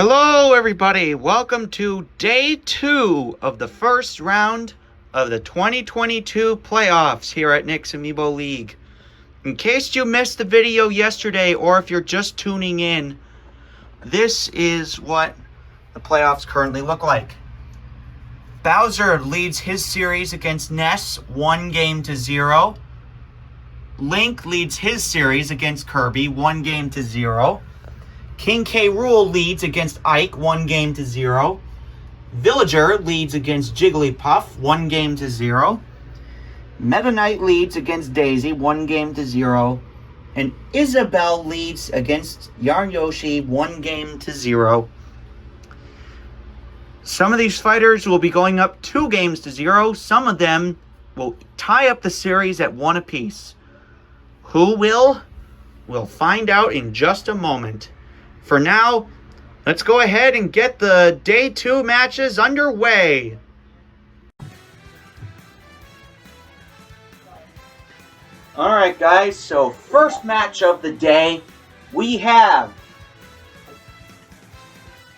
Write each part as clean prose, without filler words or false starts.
Hello everybody, welcome to day 2 of the first round of the 2022 playoffs here at Nick's Amiibo League. In case you missed the video yesterday or if you're just tuning in, this is what the playoffs currently look like. Bowser leads his series against Ness 1-0. Link leads his series against Kirby 1-0. King K. Rool leads against Ike 1-0. Villager leads against Jigglypuff 1-0. Meta Knight leads against Daisy 1-0. And Isabelle leads against Yarn Yoshi 1-0. Some of these fighters will be going up 2-0. Some of them will tie up the series at 1 apiece. Who will? We'll find out in just a moment. For now, let's go ahead and get the day 2 matches underway. Alright guys, so first match of the day, we have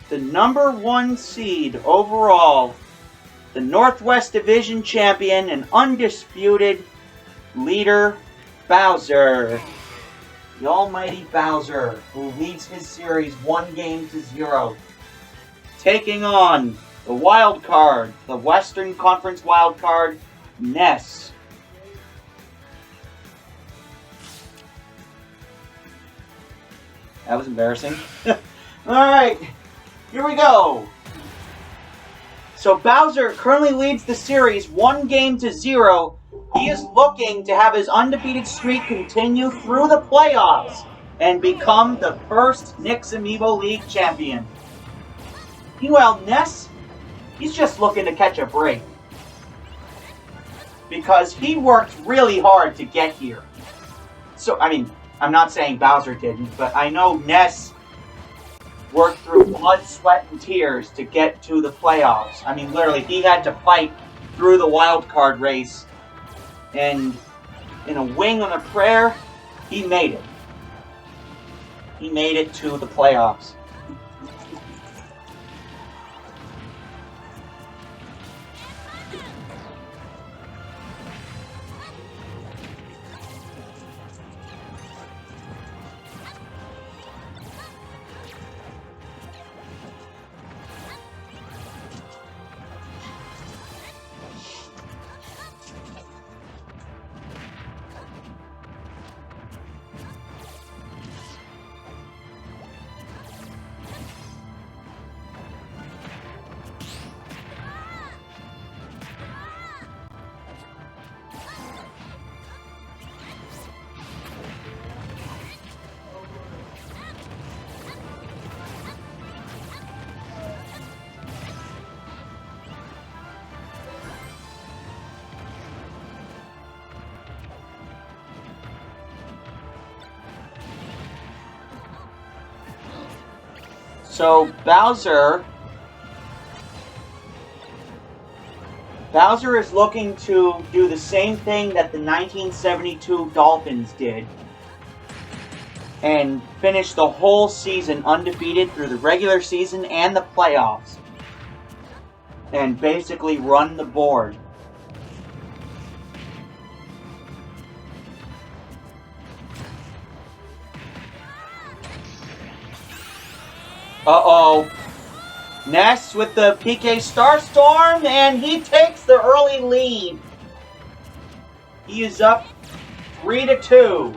the number 1 seed overall, the Northwest Division champion and undisputed leader, Bowser. The almighty Bowser, who leads his series 1-0, taking on the wild card, the Western Conference wild card, Ness. That was embarrassing. Alright, here we go. So Bowser currently leads the series 1-0. He is looking to have his undefeated streak continue through the playoffs and become the first Nick's Amiibo League champion. Meanwhile, Ness, he's just looking to catch a break. Because he worked really hard to get here. So, I mean, I'm not saying Bowser didn't, but I know Ness worked through blood, sweat, and tears to get to the playoffs. I mean, literally, he had to fight through the wild card race. And in a wing on a prayer, he made it. He made it to the playoffs. So Bowser is looking to do the same thing that the 1972 Dolphins did and finish the whole season undefeated through the regular season and the playoffs and basically run the board. Uh-oh. Ness with the PK Starstorm, and he takes the early lead. He is up 3-2.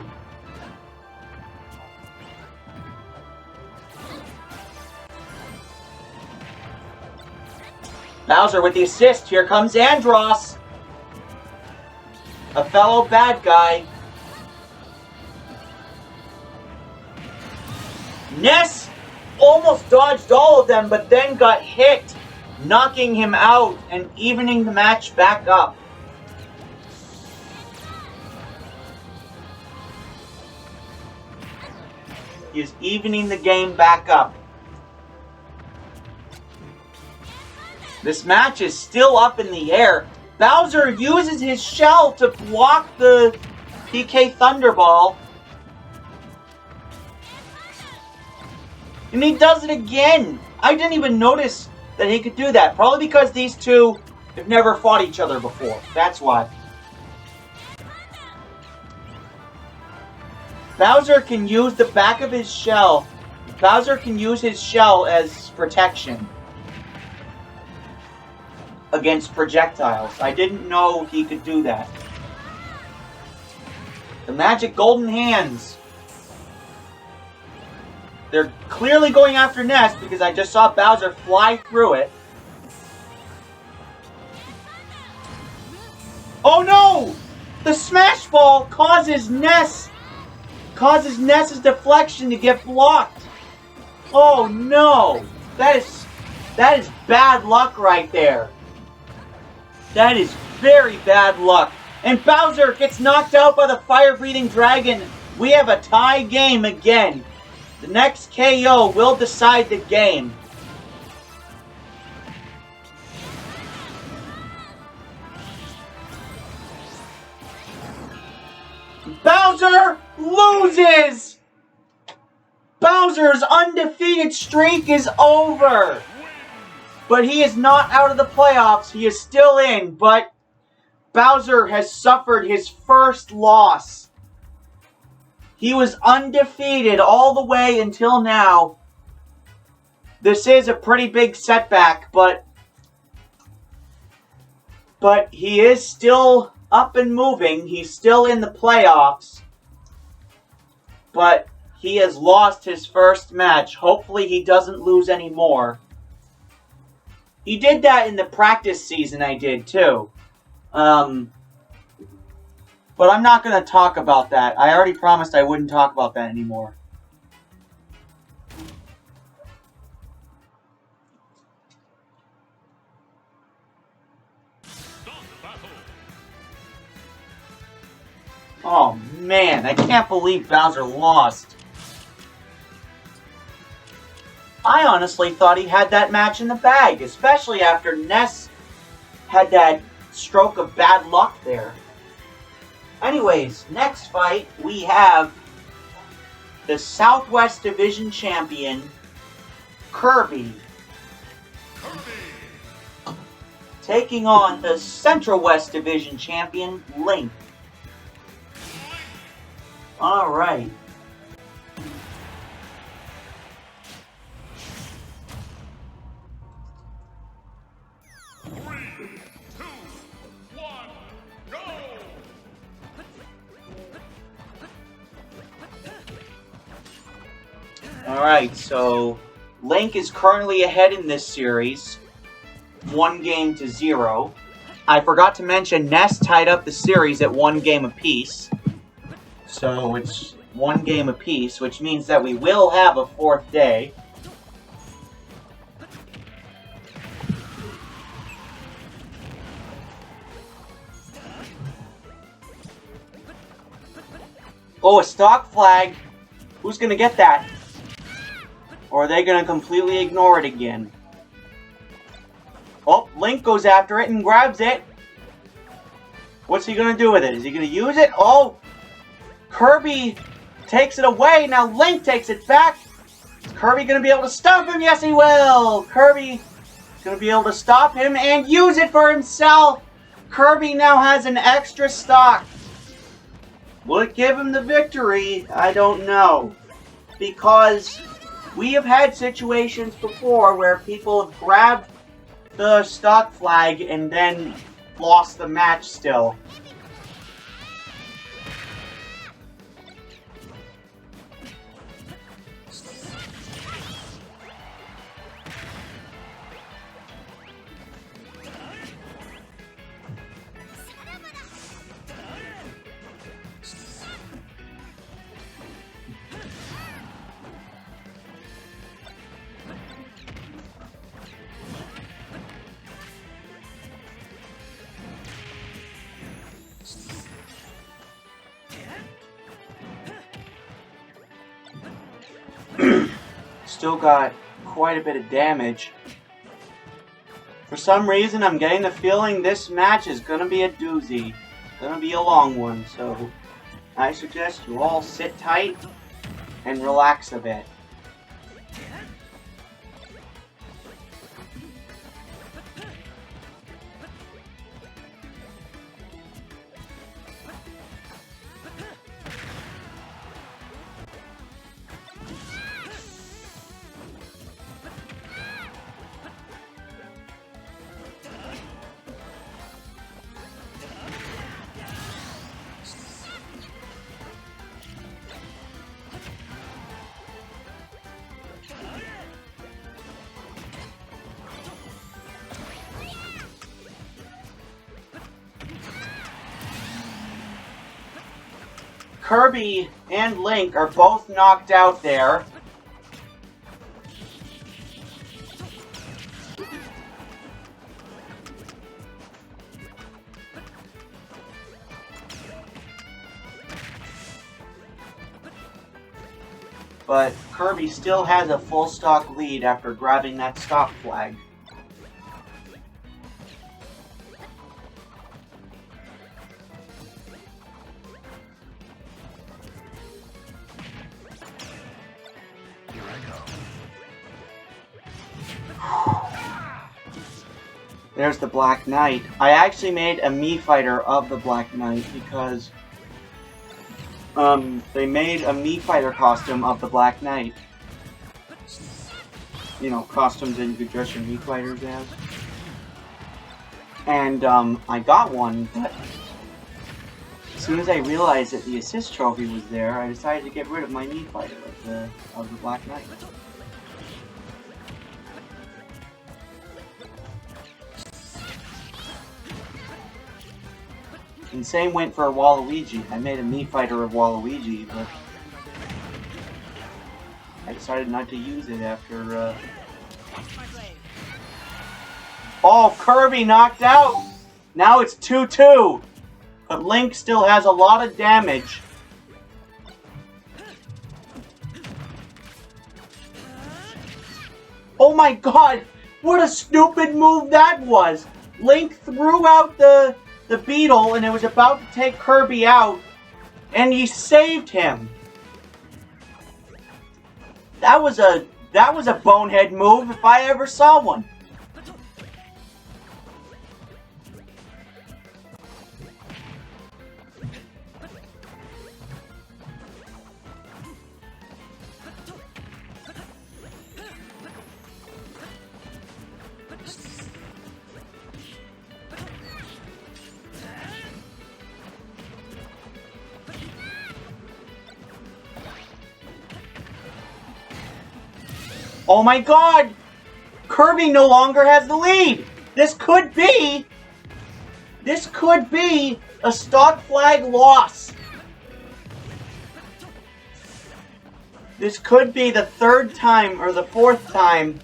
Bowser with the assist. Here comes Andross, a fellow bad guy. Ness almost dodged all of them, but then got hit, knocking him out and evening the match back up. He is evening the game back up. This match is still up in the air. Bowser uses his shell to block the PK Thunderball. And he does it again! I didn't even notice that he could do that. Probably because these two have never fought each other before. That's why. Bowser can use the back of his shell. Bowser can use his shell as protection against projectiles. I didn't know he could do that. The magic golden hands. They're clearly going after Ness because I just saw Bowser fly through it. Oh no! The Smash Ball causes Ness's deflection to get blocked. Oh no! That is bad luck right there. That is very bad luck. And Bowser gets knocked out by the fire-breathing dragon. We have a tie game again. The next KO will decide the game. Bowser loses! Bowser's undefeated streak is over. But he is not out of the playoffs. He is still in, but Bowser has suffered his first loss. He was undefeated all the way until now. This is a pretty big setback, but he is still up and moving. He's still in the playoffs. But he has lost his first match. Hopefully he doesn't lose any more. He did that in the practice season I did too. But I'm not going to talk about that. I already promised I wouldn't talk about that anymore. Oh man, I can't believe Bowser lost. I honestly thought he had that match in the bag, especially after Ness had that stroke of bad luck there. Anyways, next fight we have the Southwest Division Champion, Kirby, taking on the Central West Division Champion, Link. Alright. Alright, so Link is currently ahead in this series, 1-0. I forgot to mention Ness tied up the series at 1 game apiece. So it's 1 game apiece, which means that we will have a 4th day. Oh, a stock flag. Who's gonna get that? Or are they gonna completely ignore it again? Oh, Link goes after it and grabs it. What's he gonna do with it? Is he gonna use it? Oh! Kirby takes it away. Now Link takes it back. Is Kirby gonna be able to stop him? Yes, he will! Kirby is gonna be able to stop him and use it for himself. Kirby now has an extra stock. Will it give him the victory? I don't know. Because we have had situations before where people have grabbed the stock flag and then lost the match still. Still got quite a bit of damage. For some reason, I'm getting the feeling this match is gonna be a doozy. Gonna be a long one, so I suggest you all sit tight and relax a bit. Kirby and Link are both knocked out there. But Kirby still has a full stock lead after grabbing that stock flag. Here I go. There's the Black Knight. I actually made a Mii Fighter of the Black Knight because they made a Mii Fighter costume of the Black Knight. You know, costumes that you could dress your Mii Fighters as. And, I got one, but as soon as I realized that the assist trophy was there, I decided to get rid of my Mii Fighter of the Black Knight. And same went for Waluigi. I made a Mii Fighter of Waluigi, but I decided not to use it after, Oh, Kirby knocked out! Now it's 2-2! But Link still has a lot of damage. Oh my god! What a stupid move that was! Link threw out the beetle and it was about to take Kirby out, and he saved him. That was a bonehead move if I ever saw one. Oh my god! Kirby no longer has the lead! This could be a stock flag loss. This could be the third time or the fourth time.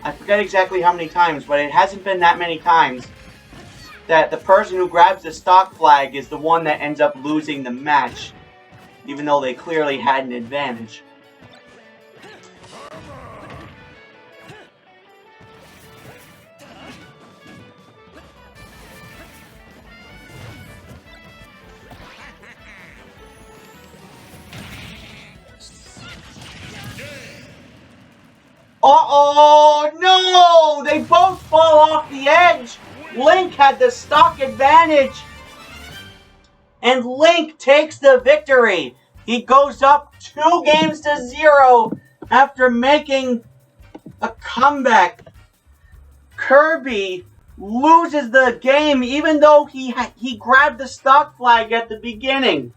I forget exactly how many times, but it hasn't been that many times that the person who grabs the stock flag is the one that ends up losing the match, even though they clearly had an advantage. Uh-oh! No! They both fall off the edge! Link had the stock advantage! And Link takes the victory! He goes up 2-0 after making a comeback. Kirby loses the game even though he grabbed the stock flag at the beginning.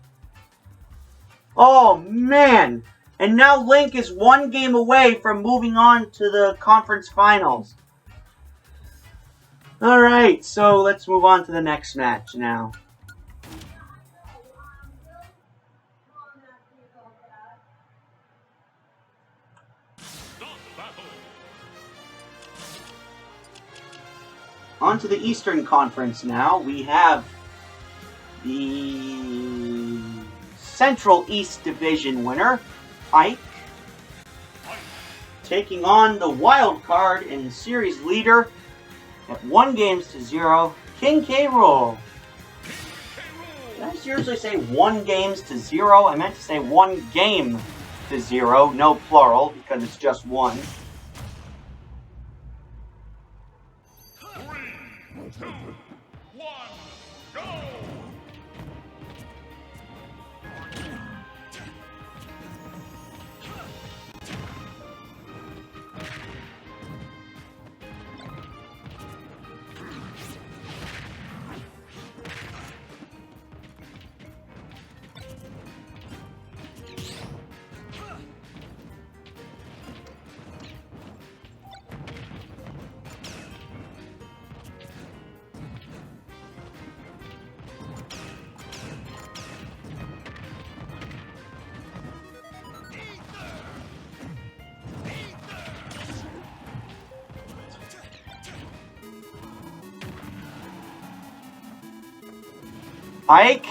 Oh, man! And now Link is one game away from moving on to the conference finals. Alright, so let's move on to the next match now. On to the Eastern Conference now. We have the Central East Division winner, Ike, taking on the wild card and series leader at 1-0, King K. Rool. Did I seriously say 1-0? I meant to say 1-game-0, no plural, because it's just one. 3, 2, 1, go! Ike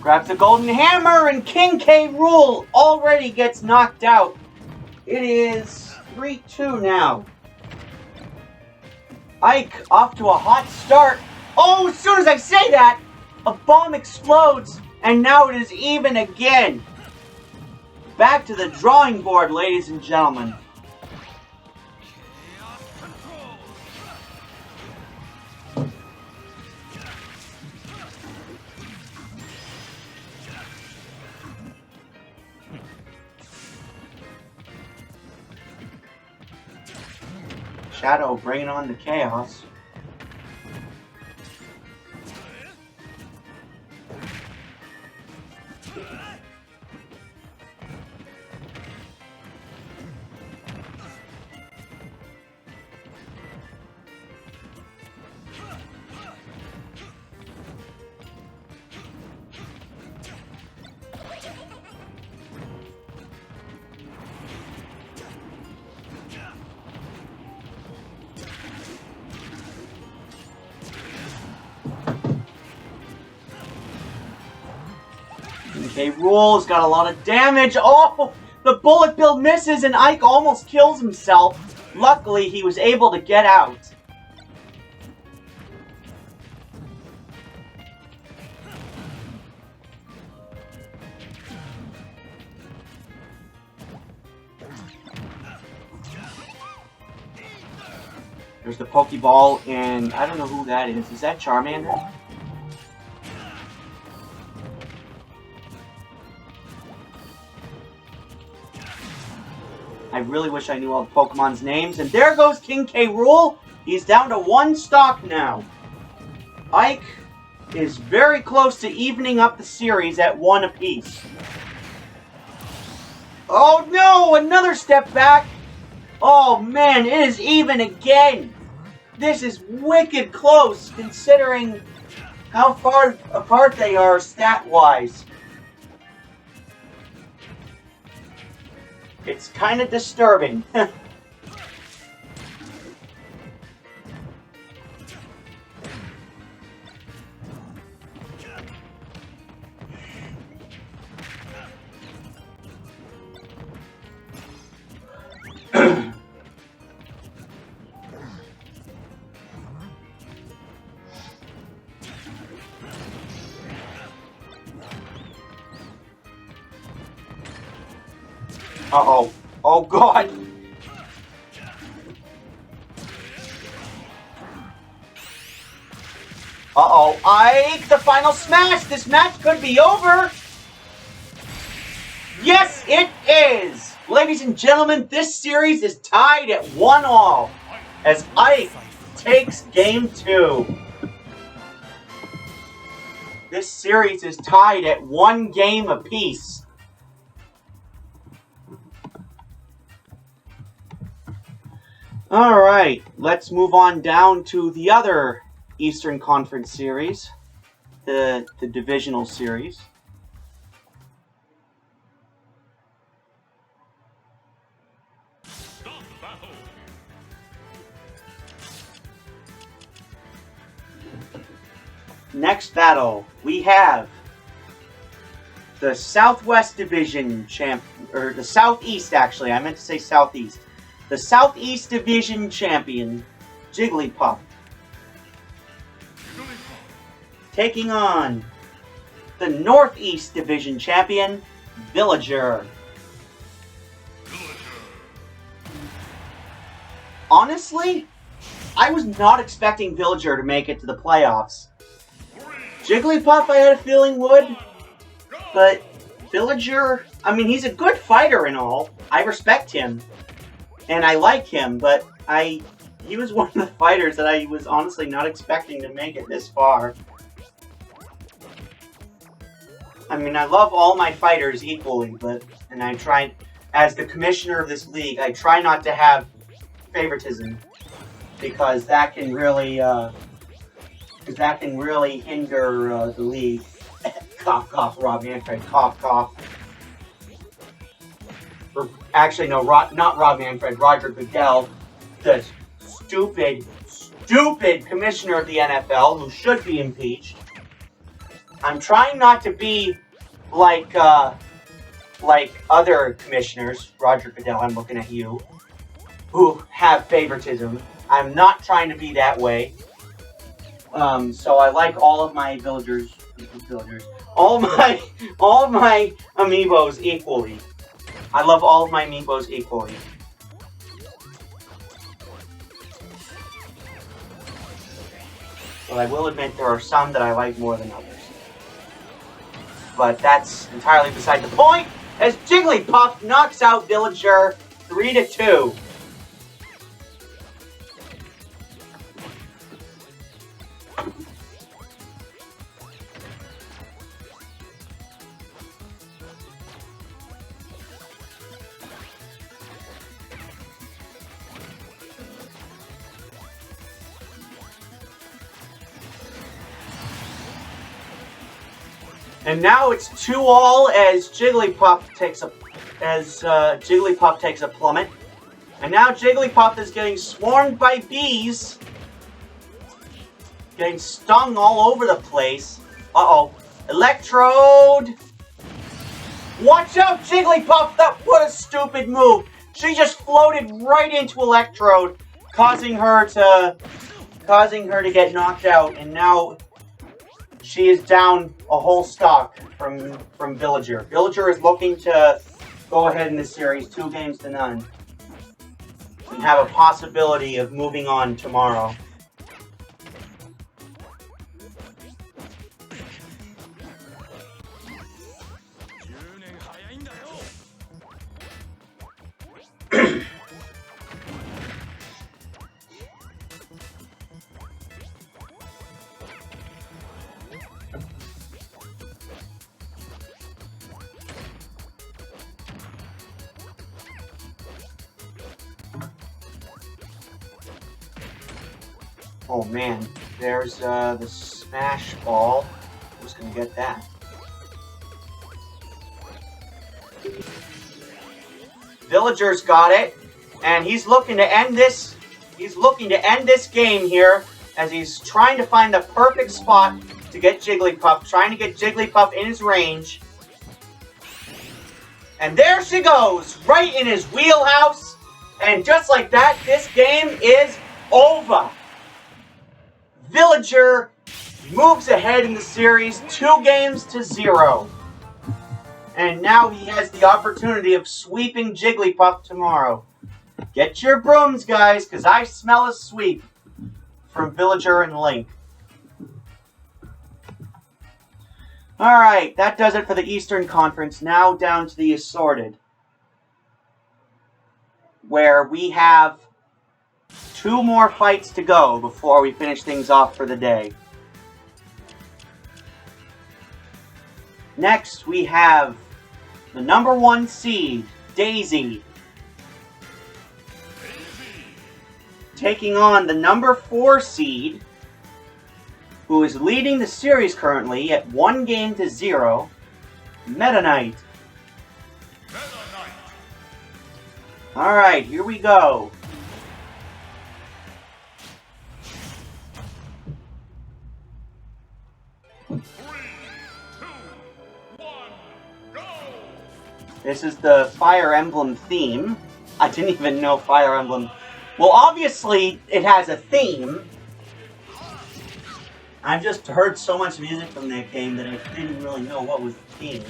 grabs the golden hammer, and King K. Rool already gets knocked out. It is 3-2 now. Ike off to a hot start. Oh, as soon as I say that, a bomb explodes, and now it is even again. Back to the drawing board, ladies and gentlemen. Shadow bringing on the chaos. K. Rool's got a lot of damage. Oh, the bullet bill misses and Ike almost kills himself. Luckily, he was able to get out. There's the Pokeball, and I don't know who that is. Is that Charmander? I really wish I knew all the Pokemon's names. And there goes King K. Rool. He's down to 1 stock now. Ike is very close to evening up the series at 1 apiece. Oh no! Another step back! Oh man, it is even again! This is wicked close considering how far apart they are stat-wise. It's kind of disturbing. Uh-oh. Oh, God. Uh-oh. Ike, the final smash. This match could be over. Yes, it is. Ladies and gentlemen, this series is tied at 1-all as Ike takes game 2. This series is tied at 1 game apiece. Alright, let's move on down to the other Eastern Conference series, the Divisional Series. Stop battle. Next battle, we have the Southwest Division or the Southeast actually, I meant to say Southeast. The Southeast Division champion, Jigglypuff, taking on the Northeast Division champion, Villager. Honestly, I was not expecting Villager to make it to the playoffs. Jigglypuff I had a feeling would, but Villager, I mean, he's a good fighter and all. I respect him. And I like him, but he was one of the fighters that I was honestly not expecting to make it this far. I mean, I love all my fighters equally, and I try, as the commissioner of this league, I try not to have favoritism, because that can really hinder the league. Cough, cough, Rob Manfred, cough, cough. Or, actually, no, not Rob Manfred, Roger Goodell, the stupid commissioner of the NFL who should be impeached. I'm trying not to be like other commissioners, Roger Goodell, I'm looking at you, who have favoritism. I'm not trying to be that way. So I like all of my all of my amiibos equally. I love all of my amiibos equally. But I will admit there are some that I like more than others. But that's entirely beside the point, as Jigglypuff knocks out Villager 3-2. And now it's 2-all as Jigglypuff takes a plummet. And now Jigglypuff is getting swarmed by bees. Getting stung all over the place. Uh-oh. Electrode! Watch out, Jigglypuff! What a stupid move! She just floated right into Electrode, causing her to get knocked out, and now she is down a whole stock from Villager. Villager is looking to go ahead in this series 2-0 and have a possibility of moving on tomorrow. Oh man, there's the smash ball. Who's gonna get that? Villager's got it, and he's looking to end this. He's looking to end this game here as he's trying to find the perfect spot to get Jigglypuff, trying to get Jigglypuff in his range. And there she goes, right in his wheelhouse. And just like that, this game is over. Villager moves ahead in the series 2-0. And now he has the opportunity of sweeping Jigglypuff tomorrow. Get your brooms, guys, because I smell a sweep from Villager and Link. Alright, that does it for the Eastern Conference. Now down to the Assorted, where we have 2 more fights to go before we finish things off for the day. Next, we have the number 1 seed, Daisy, taking on the number 4 seed, who is leading the series currently at 1-0, Meta Knight. Alright, here we go. This is the Fire Emblem theme. I didn't even know Fire Emblem. Well, obviously, it has a theme. I've just heard so much music from that game that I didn't really know what was the theme.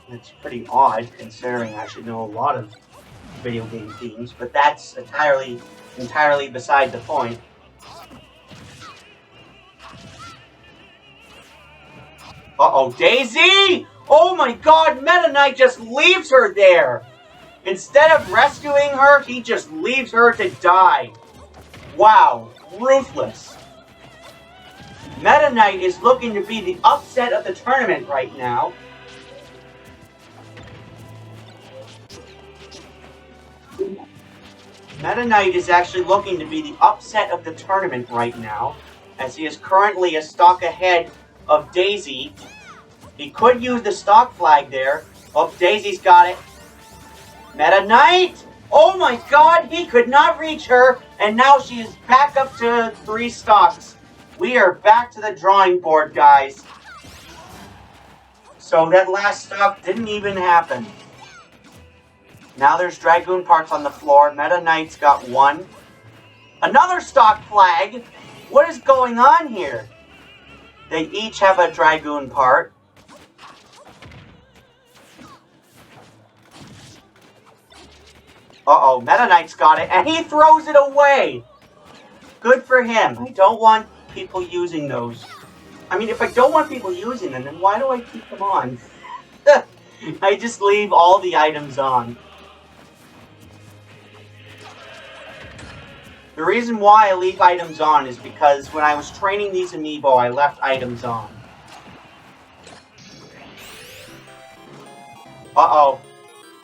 It's pretty odd, considering I should know a lot of video game themes, but that's entirely beside the point. Uh-oh, Daisy! Oh my god, Meta Knight just leaves her there! Instead of rescuing her, he just leaves her to die. Wow, ruthless. Meta Knight is looking to be the upset of the tournament right now. Meta Knight is actually looking to be the upset of the tournament right now, as he is currently a stock ahead of Daisy. He could use the stock flag there. Oh, Daisy's got it. Meta Knight! Oh my god, he could not reach her, and now she is back up to 3 stocks. We are back to the drawing board, guys. So that last stock didn't even happen. Now there's Dragoon parts on the floor. Meta Knight's got one. Another stock flag! What is going on here? They each have a Dragoon part. Uh-oh, Meta Knight's got it, and he throws it away! Good for him. I don't want people using those. I mean, if I don't want people using them, then why do I keep them on? I just leave all the items on. The reason why I leave items on is because when I was training these amiibo, I left items on. Uh-oh.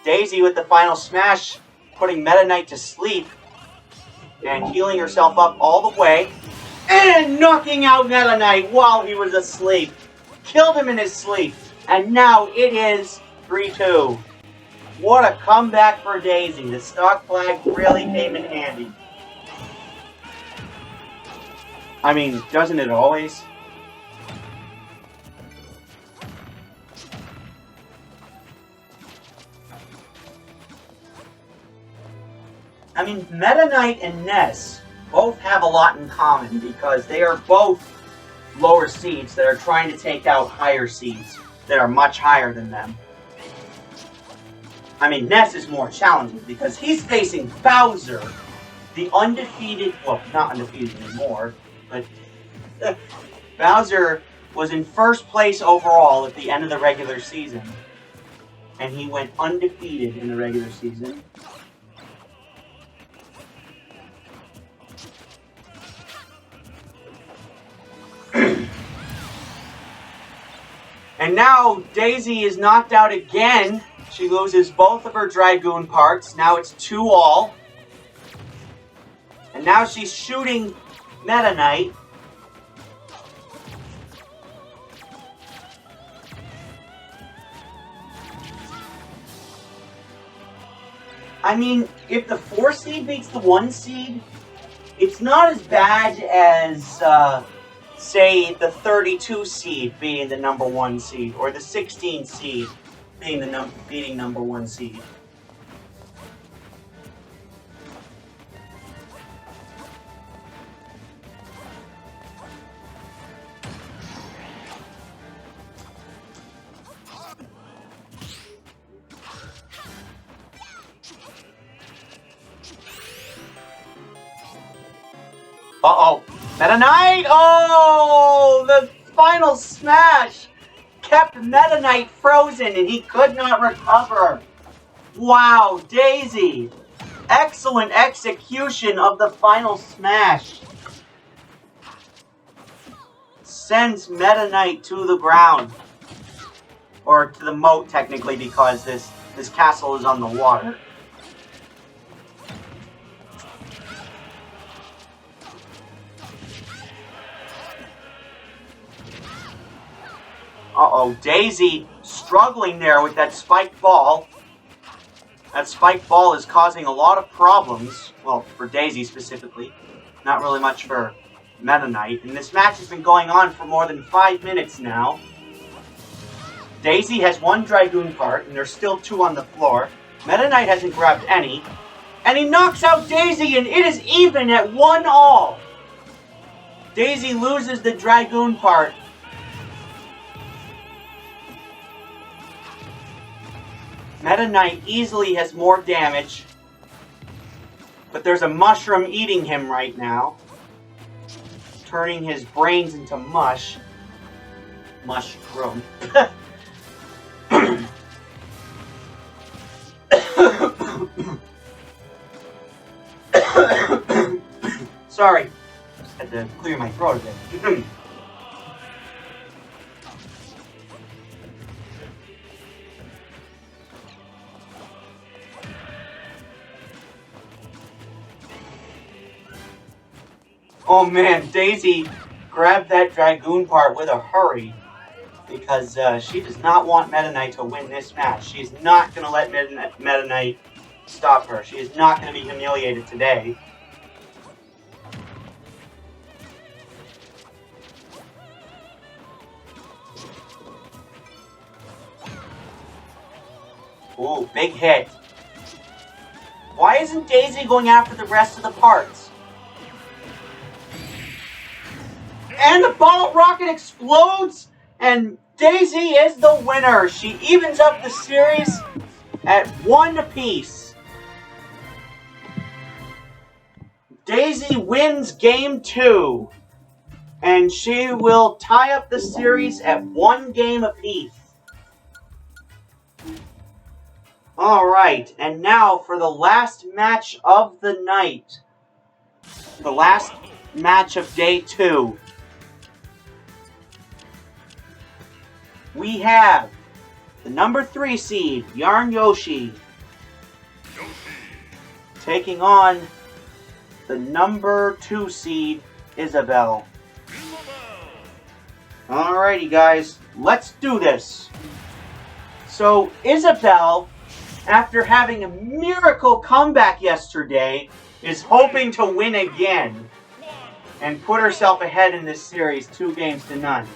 Daisy with the final smash, putting Meta Knight to sleep. And healing herself up all the way. And knocking out Meta Knight while he was asleep. Killed him in his sleep. And now it is 3-2. What a comeback for Daisy. The stock flag really came in handy. I mean, doesn't it always? I mean, Meta Knight and Ness both have a lot in common because they are both lower seeds that are trying to take out higher seeds that are much higher than them. I mean, Ness is more challenging because he's facing Bowser, the undefeated, well, not undefeated anymore, but Bowser was in first place overall at the end of the regular season. And he went undefeated in the regular season. And now Daisy is knocked out again. She loses both of her Dragoon parts. Now it's 2-all. And now she's shooting Meta Knight. I mean, if the 4 seed beats the 1 seed, it's not as bad as, say, the 32 seed being the number 1 seed, or the 16 seed being beating number 1 seed. Uh-oh. Meta Knight! Oh! The final smash kept Meta Knight frozen and he could not recover. Wow, Daisy. Excellent execution of the final smash. Sends Meta Knight to the ground. Or to the moat, technically, because this castle is on the water. Uh-oh, Daisy struggling there with that spiked ball. That spiked ball is causing a lot of problems. Well, for Daisy specifically. Not really much for Meta Knight. And this match has been going on for more than 5 minutes now. Daisy has 1 Dragoon part, and there's still 2 on the floor. Meta Knight hasn't grabbed any. And he knocks out Daisy, and it is even at 1-all. Daisy loses the Dragoon part. Meta Knight easily has more damage. But there's a mushroom eating him right now. Turning his brains into mush. Mushroom. Sorry. Had to clear my throat a bit. Oh man, Daisy grabbed that Dragoon part with a hurry because she does not want Meta Knight to win this match. She is not going to let Meta Knight stop her. She is not going to be humiliated today. Ooh, big hit. Why isn't Daisy going after the rest of the parts? And the ball rocket explodes, and Daisy is the winner. She evens up the series at 1 apiece. Daisy wins game 2, and she will tie up the series at 1 game apiece. Alright, and now for the last match of the night. The last match of day 2. We have the number 3 seed, Yarn Yoshi, taking on the number 2 seed, Isabelle. Alrighty guys, let's do this. So Isabelle, after having a miracle comeback yesterday, is hoping to win again and put herself ahead in this series 2-0.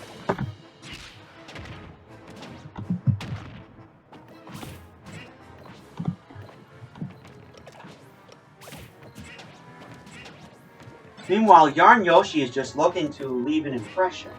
Meanwhile, Yarn Yoshi is just looking to leave an impression.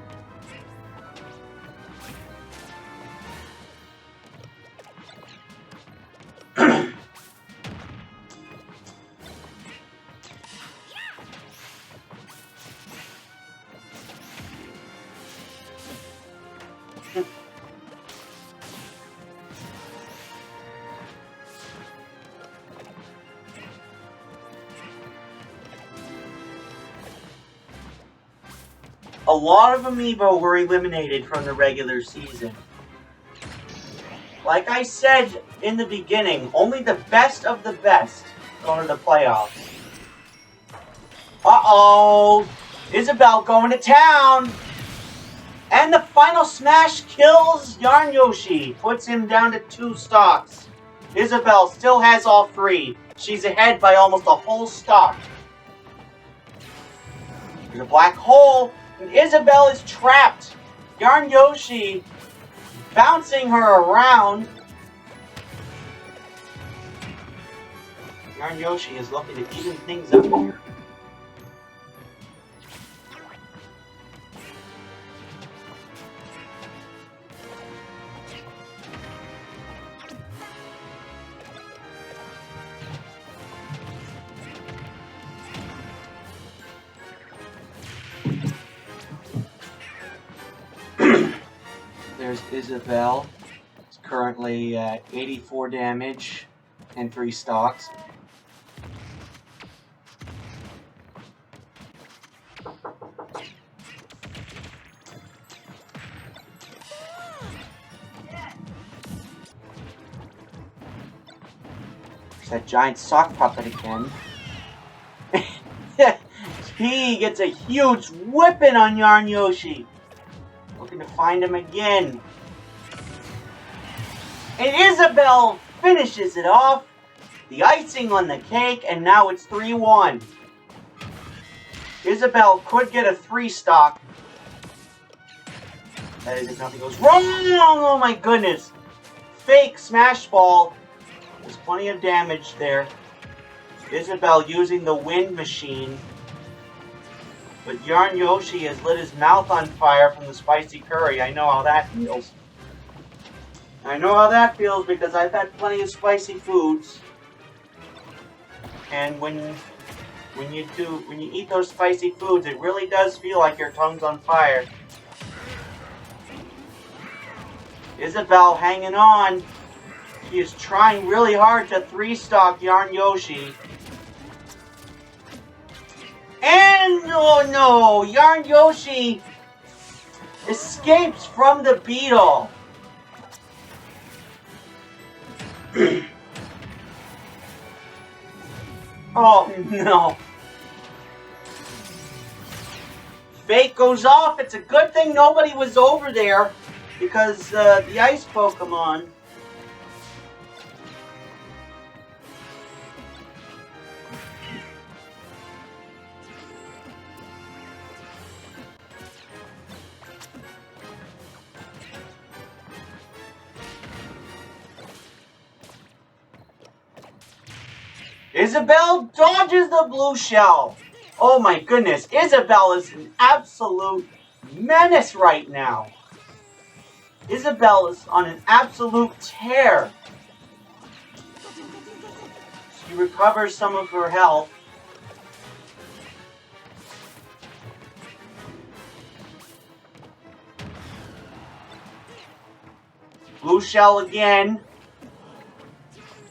A lot of Amiibo were eliminated from the regular season. Like I said in the beginning, only the best of the best go to the playoffs. Uh-oh! Isabelle going to town! And the final smash kills Yarn Yoshi, puts him down to 2 stocks. Isabelle still has all 3. She's ahead by almost a whole stock. There's a black hole. And Isabelle is trapped. Yarn Yoshi bouncing her around. Yarn Yoshi is looking to even things up here. There's Isabelle. It's currently at 84 damage and 3 stocks. There's that giant sock puppet again. He gets a huge whipping on Yarn Yoshi. Looking to find him again. And Isabelle finishes it off. The icing on the cake, and now it's 3-1. Isabelle could get a 3 stock. That is if nothing goes wrong. Oh my goodness. Fake smash ball. There's plenty of damage there. Isabelle using the wind machine. But Yarn Yoshi has lit his mouth on fire from the spicy curry. I know how that feels. I know how that feels because I've had plenty of spicy foods. And when you eat those spicy foods, it really does feel like your tongue's on fire. Isabelle hanging on. She is trying really hard to 3-stock Yarn Yoshi. And, oh no, Yarn Yoshi escapes from the beetle. Oh no. Fake goes off. It's a good thing nobody was over there because the ice Pokemon. Isabelle dodges the blue shell. Oh my goodness, Isabelle is an absolute menace right now. Isabelle is on an absolute tear. She recovers some of her health. Blue shell again.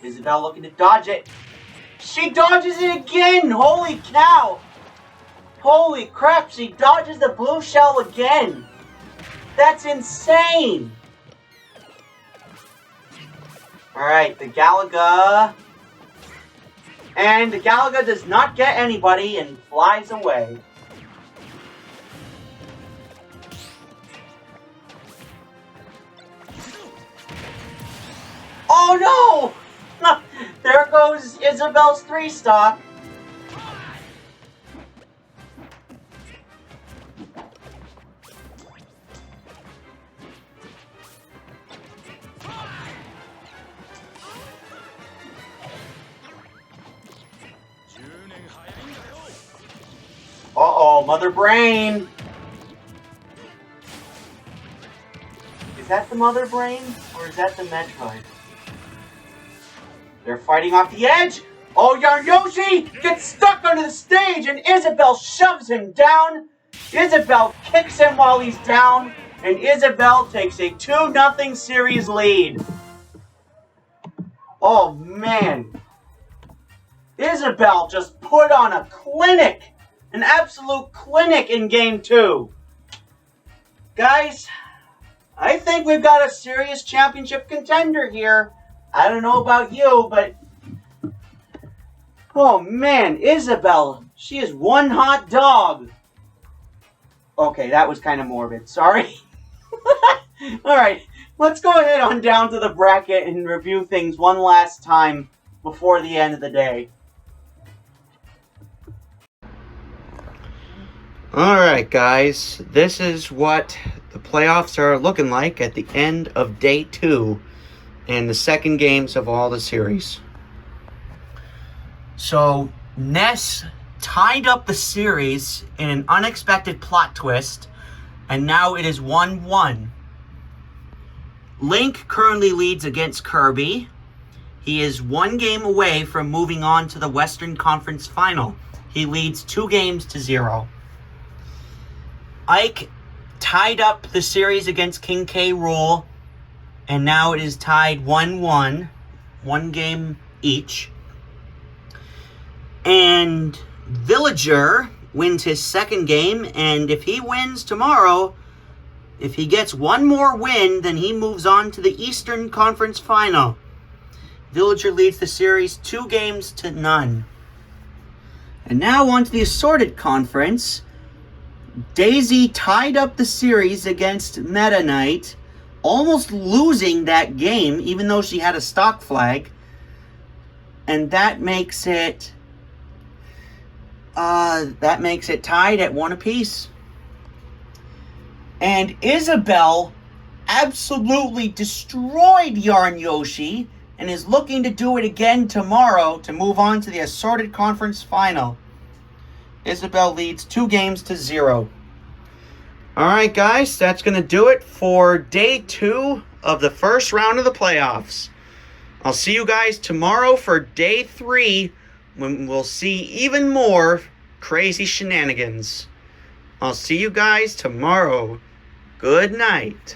Isabelle looking to dodge it. She dodges it again! Holy cow! Holy crap, she dodges the blue shell again! That's insane! Alright, the Galaga. And the Galaga does not get anybody and flies away. Oh no! There goes Isabelle's 3-stock. Uh-oh, Mother Brain. Is that the Mother Brain? Or is that the Metroid? They're fighting off the edge. Oh, Yarn-Yoshi gets stuck under the stage and Isabelle shoves him down. Isabelle kicks him while he's down. And Isabelle takes a 2-0 series lead. Oh, man. Isabelle just put on a clinic. An absolute clinic in Game 2. Guys, I think we've got a serious championship contender here. I don't know about you, but... oh man, Isabelle, she is one hot dog. Okay, that was kind of morbid, sorry. Alright, let's go ahead on down to the bracket and review things one last time before the end of the day. Alright guys, this is what the playoffs are looking like at the end of day 2 and the second games of all the series. So, Ness tied up the series in an unexpected plot twist, and now it is 1-1. Link currently leads against Kirby. He is 1 game away from moving on to the Western Conference Final. He leads 2-0. Ike tied up the series against King K. Rool, and now it is tied 1-1, 1 game each. And Villager wins his second game, and if he wins tomorrow, if he gets 1 more win, then he moves on to the Eastern Conference Final. Villager leads the series 2-0. And now on to the Assorted Conference. Daisy tied up the series against Meta Knight, almost losing that game, even though she had a stock flag. And that makes it tied at 1 apiece. And Isabelle absolutely destroyed Yarn-Yoshi and is looking to do it again tomorrow to move on to the Assorted Conference Final. Isabelle leads 2-0. Alright guys, that's going to do it for day 2 of the first round of the playoffs. I'll see you guys tomorrow for day 3, when we'll see even more crazy shenanigans. I'll see you guys tomorrow. Good night.